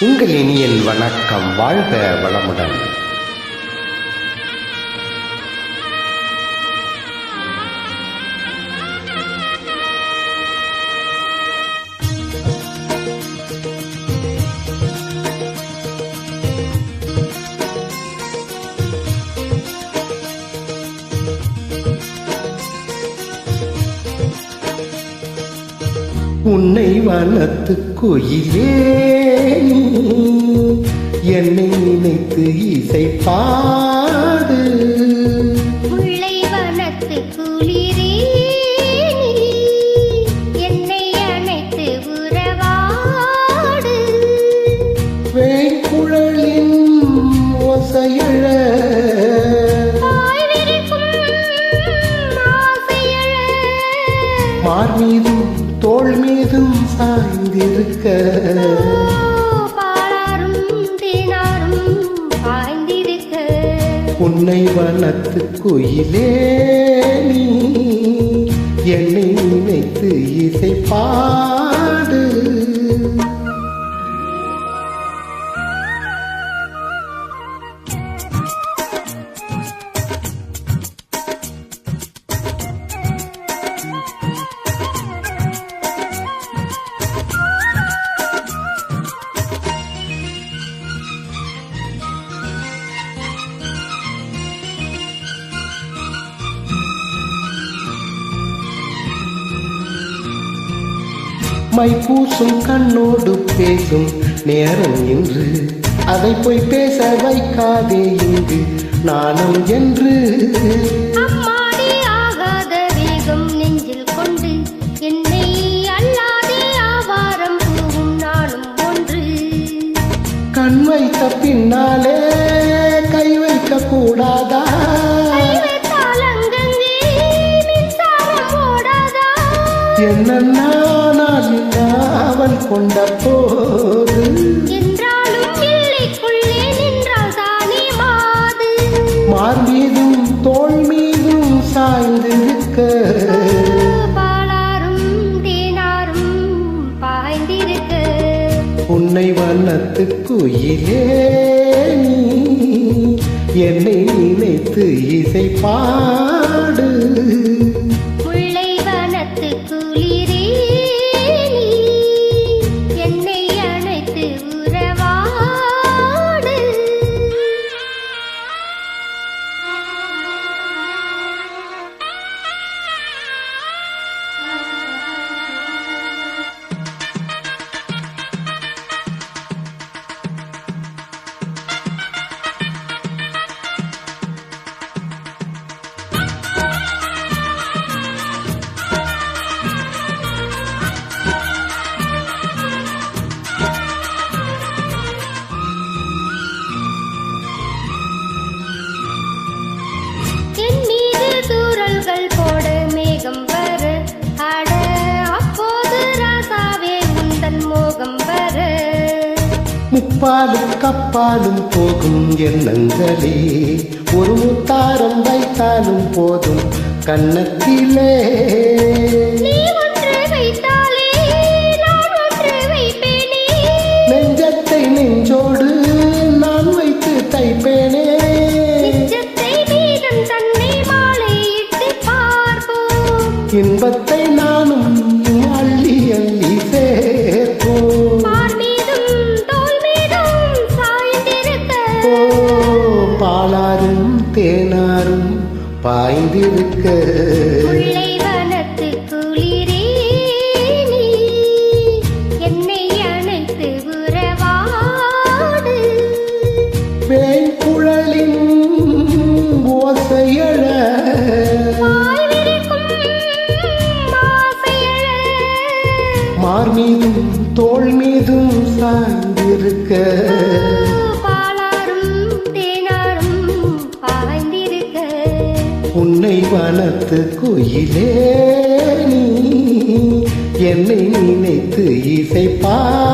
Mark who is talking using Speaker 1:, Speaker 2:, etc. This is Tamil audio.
Speaker 1: உங்கள் இனியன் வணக்கம். வாழ்க வளமுடன். உன்னை வனத்து குயிலே என்னை நினைத்து இசை பாடு.
Speaker 2: முல்லை வனத்து குளிரே என்னை அணைத்து உறவாடு.
Speaker 1: வேங்குழலின் ஓசையழ மார் மீதும் தோள் மீதும் சாய்ந்திருக்க உன்னை வனத்து குயிலே நீ என்னை நினைத்து இசை பாடு. மை பூசும் கண்ணோடு பேசும் நேரம் என்று அதை போய் பேச வைக்காதே இங்கு நாணம் என்று.
Speaker 2: அம்மாடி ஆகாத வேகம் நெஞ்சில் கொண்டு என்னை அல்லாதே ஆவாரம் பூவும் நானும் ஒன்று.
Speaker 1: கண் வைத்த பின்னாலே கை வைக்க கூடாதா? என்ன அவன் கொண்ட போது
Speaker 2: என்றாலும் எல்லைக்குள்ளே நின்றால் தானே மாது.
Speaker 1: மார் மீதும் தோள் மீதும் சாய்ந்திருக்க
Speaker 2: பாலாரும் தேனாரும் பாய்ந்திருக்க
Speaker 1: உன்னை வண்ணத்து குயிலே நீ என்னை நினைத்து இசை பாடு.
Speaker 2: முல்லை வனத்து குளிரே என்னை அணைத்து உறவாடு. போட மேகம் வர அட அப்போது ராசாவே உந்தன் மோகம் வர.
Speaker 1: முப்பாலும் கப்பாலும் போகும் எண்ணங்களே ஒரு முத்தாரம் வைத்தாலும் போதும் கன்னத்திலே.
Speaker 2: நீ ஒன்று வைத்தாலே நான் ஒன்று வைப்பேனே.
Speaker 1: நெஞ்சத்தை நெஞ்சோடு நான் வைத்து தைப்பேனே. இன்பத்தை நானும் அள்ளி அள்ளி சேர்ப்போம். பாலாரும் தேனாரும் பாய்ந்திருக்க
Speaker 2: முல்லை வனத்து குளிரே நீ என்னை அணைத்து உறவாடு.
Speaker 1: வேங்குழலின் ஓசையழ மார் மீதும் தோள் மீதும் சாய்ந்திருக்க
Speaker 2: பாலாரும் தேனாரும் பாய்ந்திருக்க
Speaker 1: உன்னை வனத்து குயிலே நீ என்னை நினைத்து இசை பாடு.